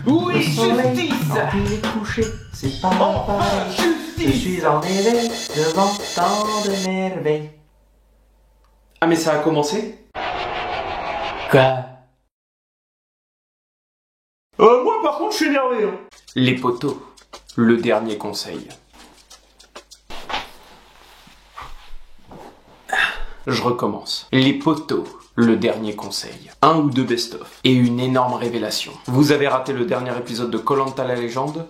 Oui, Le soleil, justice. quand il est couché, c'est pas Enfin, pareil. Je justice. suis en éveil devant tant de merveilles. Ah mais ça a commencé? Quoi? Moi par contre je suis énervé. Les poteaux, le dernier conseil. Je recommence. Les poteaux, le dernier conseil. Un ou deux best-of. Et une énorme révélation. Vous avez raté le dernier épisode de Koh-Lanta la légende?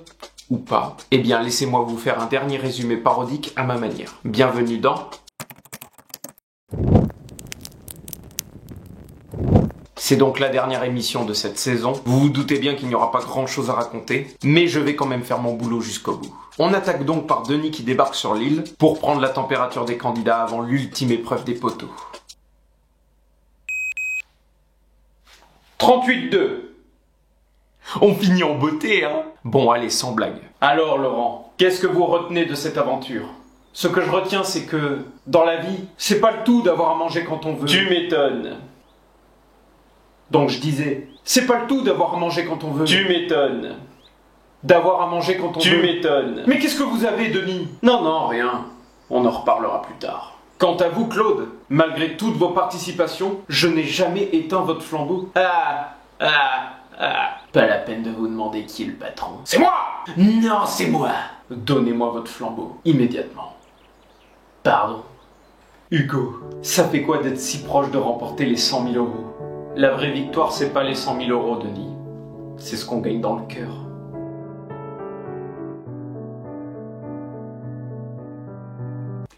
Ou pas? Eh bien laissez-moi vous faire un dernier résumé parodique à ma manière. Bienvenue dans... C'est donc la dernière émission de cette saison. Vous vous doutez bien qu'il n'y aura pas grand chose à raconter, mais je vais quand même faire mon boulot jusqu'au bout. On attaque donc par Denis qui débarque sur l'île pour prendre la température des candidats avant l'ultime épreuve des poteaux. 38,2. On finit en beauté, hein? Bon, allez, sans blague. Alors, Laurent, qu'est-ce que vous retenez de cette aventure? Ce que je retiens, c'est que, dans la vie, c'est pas le tout d'avoir à manger quand on veut. Tu m'étonnes. Donc je disais, c'est pas le tout d'avoir à manger quand on veut. Tu m'étonnes. D'avoir à manger quand on veut. Tu m'étonnes. Mais qu'est-ce que vous avez, Denis? Non, rien. On en reparlera plus tard. Quant à vous, Claude, malgré toutes vos participations, je n'ai jamais éteint votre flambeau. Pas la peine de vous demander qui est le patron. C'est moi! Non, c'est moi! Donnez-moi votre flambeau, immédiatement. Pardon? Hugo, ça fait quoi d'être si proche de remporter les 100 000 euros? La vraie victoire, c'est pas les 100 000 euros, Denis. C'est ce qu'on gagne dans le cœur.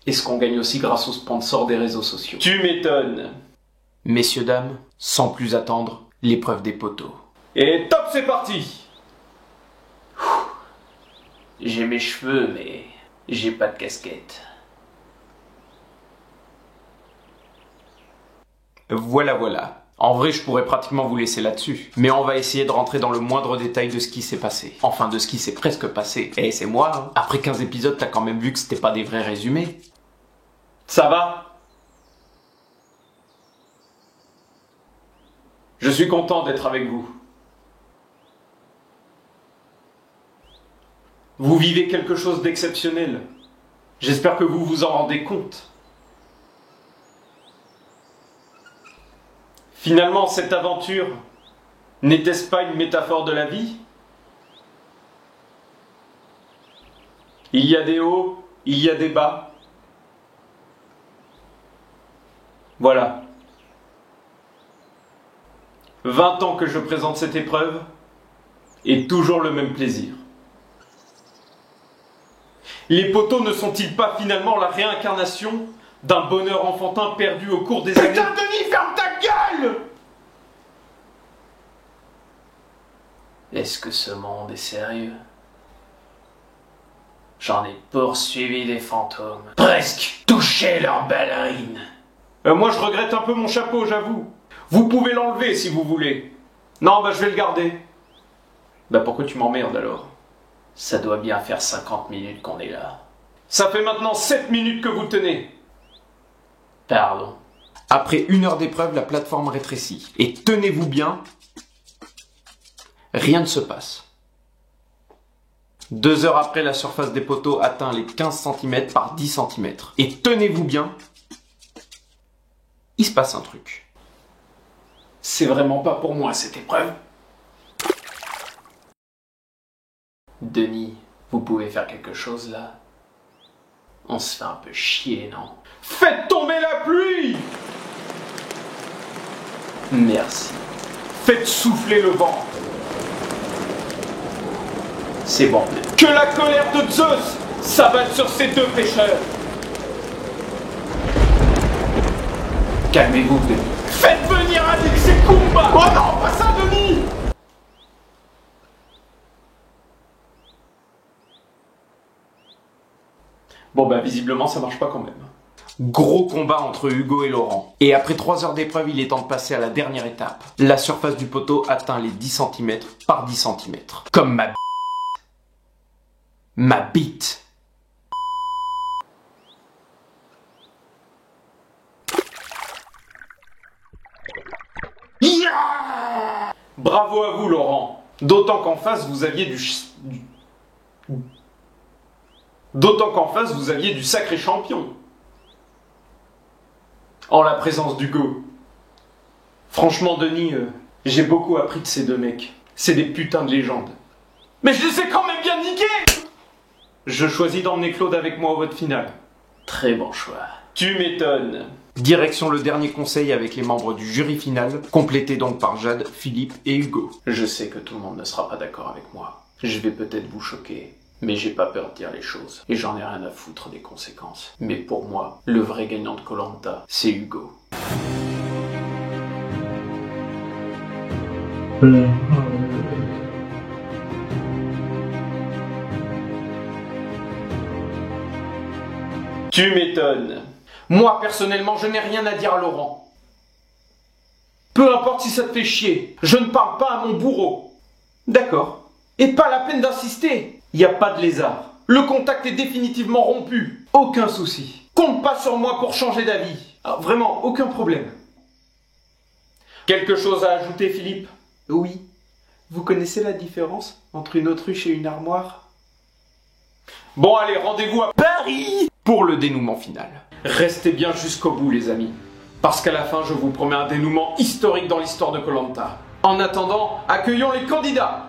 Et ce qu'on gagne aussi grâce aux sponsors des réseaux sociaux. Tu m'étonnes. Messieurs, dames, sans plus attendre, l'épreuve des poteaux. Et top, c'est parti. J'ai mes cheveux, mais j'ai pas de casquette. Voilà. En vrai, je pourrais pratiquement vous laisser là-dessus. Mais on va essayer de rentrer dans le moindre détail de ce qui s'est passé. Enfin, de ce qui s'est presque passé. Eh, c'est moi, hein. Après 15 épisodes, t'as quand même vu que c'était pas des vrais résumés. Ça va? Je suis content d'être avec vous. Vous vivez quelque chose d'exceptionnel. J'espère que vous vous en rendez compte. Finalement, cette aventure, n'était-ce pas une métaphore de la vie? Il y a des hauts, il y a des bas. Voilà. 20 ans que je présente cette épreuve, et toujours le même plaisir. Les poteaux ne sont-ils pas finalement la réincarnation d'un bonheur enfantin perdu au cours des années? Putain, Denis, ferme ta gueule! Est-ce que ce monde est sérieux? J'en ai poursuivi des fantômes. Presque touché leurs ballerines. Moi, je regrette un peu mon chapeau, j'avoue. Vous pouvez l'enlever si vous voulez. Non, je vais le garder. Pourquoi tu m'emmerdes alors? Ça doit bien faire 50 minutes qu'on est là. Ça fait maintenant 7 minutes que vous tenez. Pardon. Après 1 heure d'épreuve, la plateforme rétrécit. Et tenez-vous bien, rien ne se passe. 2 heures après, la surface des poteaux atteint les 15 cm par 10 cm. Et tenez-vous bien, il se passe un truc. C'est vraiment pas pour moi cette épreuve. Denis, vous pouvez faire quelque chose là? On se fait un peu chier, non? Faites tomber la pluie! Merci. Faites souffler le vent. C'est bon. Que la colère de Zeus s'abatte sur ces deux pêcheurs. Calmez-vous, Denis. Faites venir Alix et Kumba. Oh non, pas ça, Denis! Visiblement ça marche pas quand même. Gros combat entre Hugo et Laurent. Et après 3 heures d'épreuve, il est temps de passer à la dernière étape. La surface du poteau atteint les 10 cm par 10 cm. Comme ma bite. Yeah! Bravo à vous, Laurent. D'autant qu'en face, vous aviez D'autant qu'en face, vous aviez du sacré champion. En la présence d'Hugo. Franchement, Denis, j'ai beaucoup appris de ces deux mecs. C'est des putains de légendes. Mais je les ai quand même bien niqués! Je choisis d'emmener Claude avec moi au vote final. Très bon choix. Tu m'étonnes. Direction le dernier conseil avec les membres du jury final, complété donc par Jade, Philippe et Hugo. Je sais que tout le monde ne sera pas d'accord avec moi. Je vais peut-être vous choquer, mais j'ai pas peur de dire les choses. Et j'en ai rien à foutre des conséquences. Mais pour moi, le vrai gagnant de Koh-Lanta, c'est Hugo. Tu m'étonnes. Moi, personnellement, je n'ai rien à dire à Laurent. Peu importe si ça te fait chier, je ne parle pas à mon bourreau. D'accord. Et pas la peine d'insister. Il n'y a pas de lézard. Le contact est définitivement rompu. Aucun souci. Compte pas sur moi pour changer d'avis. Ah, vraiment, aucun problème. Quelque chose à ajouter, Philippe? Oui. Vous connaissez la différence entre une autruche et une armoire? Bon, allez, rendez-vous à Paris pour le dénouement final. Restez bien jusqu'au bout, les amis. Parce qu'à la fin, je vous promets un dénouement historique dans l'histoire de Koh-Lanta. En attendant, accueillons les candidats.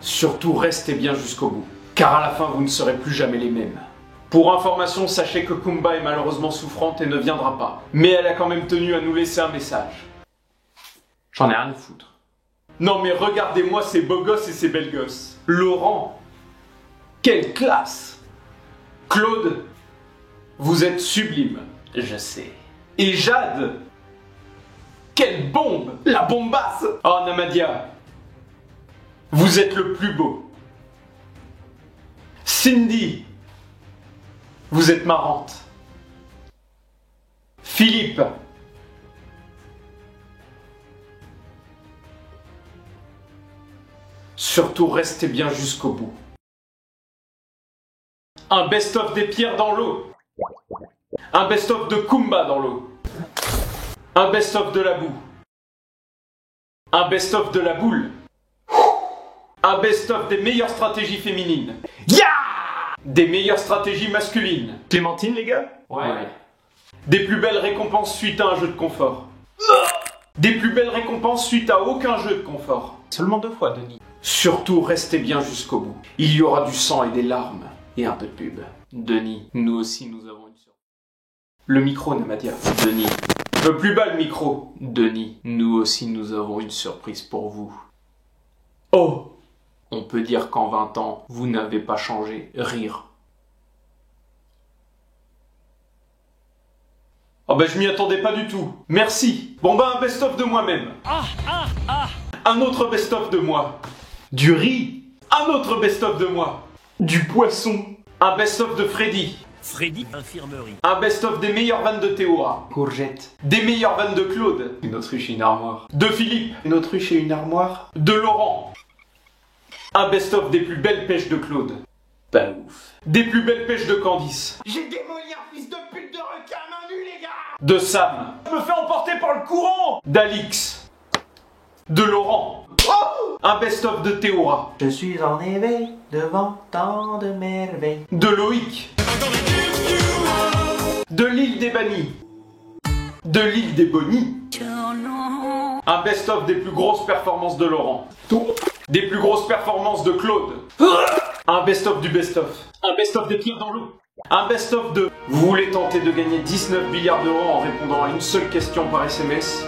Surtout restez bien jusqu'au bout, car à la fin vous ne serez plus jamais les mêmes. Pour information, sachez que Kumba est malheureusement souffrante et ne viendra pas. Mais elle a quand même tenu à nous laisser un message. J'en ai rien à foutre. Non mais regardez-moi ces beaux gosses et ces belles gosses. Laurent, quelle classe! Claude, vous êtes sublime. Je sais. Et Jade, quelle bombe! La bombasse! Oh Namadia, vous êtes le plus beau. Cindy, vous êtes marrante. Philippe, surtout restez bien jusqu'au bout. Un best-of des pierres dans l'eau. Un best-of de Kumba dans l'eau. Un best-of de la boue. Un best-of de la boule. Un best-of des meilleures stratégies féminines. Yeah! Des meilleures stratégies masculines. Clémentine, les gars? Ouais. Des plus belles récompenses suite à un jeu de confort. Des plus belles récompenses suite à aucun jeu de confort. Seulement 2 fois, Denis. Surtout, restez bien jusqu'au bout. Il y aura du sang et des larmes. Et un peu de pub. Denis, nous aussi nous avons une surprise. Le micro, Namadia. Denis. Un peu plus bas le micro. Denis, nous aussi nous avons une surprise pour vous. Oh! On peut dire qu'en 20 ans, vous n'avez pas changé. Rire. Oh ben je m'y attendais pas du tout. Merci. Bon ben un best-of de moi-même. Un autre best-of de moi. Du riz. Un autre best-of de moi. Du poisson. Un best-of de Freddy. Freddy Infirmerie. Un best-of des meilleures vannes de Théora. Courgette. Des meilleures vannes de Claude. Une autruche et une armoire. De Philippe. Une autruche et une armoire. De Laurent. Un best-of des plus belles pêches de Claude. Pas ouf. Des plus belles pêches de Candice. J'ai démoli un fils de pute de requin à main nue, les gars! De Sam. Je me fais emporter par le courant. D'Alix. De Laurent. Oh! Un best-of de Théora. Je suis en éveil devant tant de merveilles. De Loïc. De l'île des Bannis. De l'île des Bonnies. Un best-of des plus grosses performances de Laurent. Des plus grosses performances de Claude. Un best-of du best-of. Un best-of des pierres dans l'eau. Un best-of de... Vous voulez tenter de gagner 19 milliards d'euros en répondant à une seule question par SMS?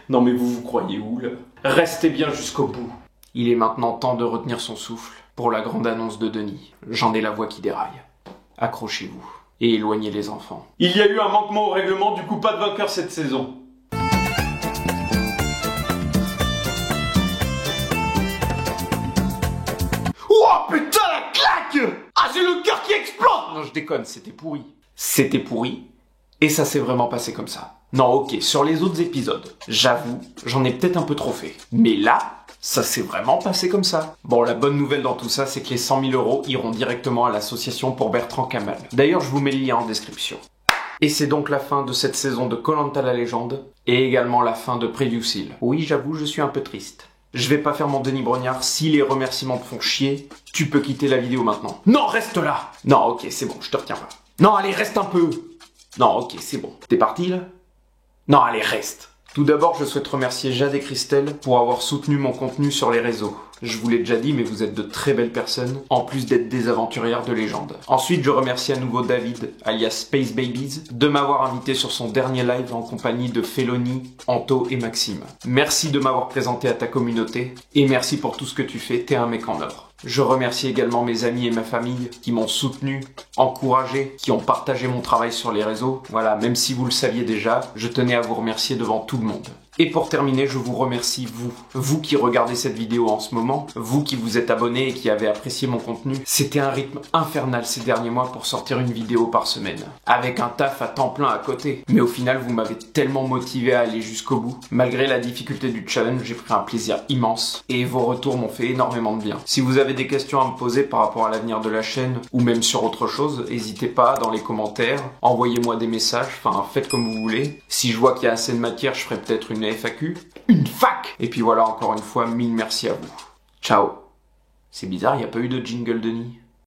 Non mais vous croyez où là? Restez bien jusqu'au bout. Il est maintenant temps de retenir son souffle pour la grande annonce de Denis. J'en ai la voix qui déraille. Accrochez-vous et éloignez les enfants. Il y a eu un manquement au règlement, du coup pas de vainqueur cette saison. Oh putain la claque! Ah j'ai le cœur qui explose! Non je déconne, c'était pourri. C'était pourri et ça s'est vraiment passé comme ça. Non ok, sur les autres épisodes, j'avoue, j'en ai peut-être un peu trop fait. Mais là, ça s'est vraiment passé comme ça. Bon, la bonne nouvelle dans tout ça, c'est que les 100 000 € iront directement à l'association pour Bertrand Kamal. D'ailleurs, je vous mets le lien en description. Et c'est donc la fin de cette saison de Koh-Lanta la légende, et également la fin de Preview Seal. Oui, j'avoue, je suis un peu triste. Je vais pas faire mon Denis Brognard, si les remerciements te font chier, tu peux quitter la vidéo maintenant. Non, reste là! Non, ok, c'est bon, je te retiens pas. Non, allez, reste un peu! Non, ok, c'est bon. T'es parti, là? Non, allez, reste! Tout d'abord, je souhaite remercier Jade et Christelle pour avoir soutenu mon contenu sur les réseaux. Je vous l'ai déjà dit, mais vous êtes de très belles personnes, en plus d'être des aventurières de légende. Ensuite, je remercie à nouveau David, alias Space Babies, de m'avoir invité sur son dernier live en compagnie de Felony, Anto et Maxime. Merci de m'avoir présenté à ta communauté, et merci pour tout ce que tu fais, t'es un mec en or. Je remercie également mes amis et ma famille qui m'ont soutenu, encouragé, qui ont partagé mon travail sur les réseaux. Voilà, même si vous le saviez déjà, je tenais à vous remercier devant tout le monde. Et pour terminer, je vous remercie vous qui regardez cette vidéo en ce moment, vous qui vous êtes abonnés et qui avez apprécié mon contenu. C'était un rythme infernal ces derniers mois pour sortir une vidéo par semaine, avec un taf à temps plein à côté. Mais au final, vous m'avez tellement motivé à aller jusqu'au bout. Malgré la difficulté du challenge, j'ai pris un plaisir immense et vos retours m'ont fait énormément de bien. Si vous avez des questions à me poser par rapport à l'avenir de la chaîne ou même sur autre chose, n'hésitez pas dans les commentaires, envoyez-moi des messages, enfin faites comme vous voulez. Si je vois qu'il y a assez de matière, je ferai peut-être une FAQ, une fac. Et puis voilà, encore une fois, mille merci à vous. Ciao. C'est bizarre, il n'y a pas eu de jingle Denis.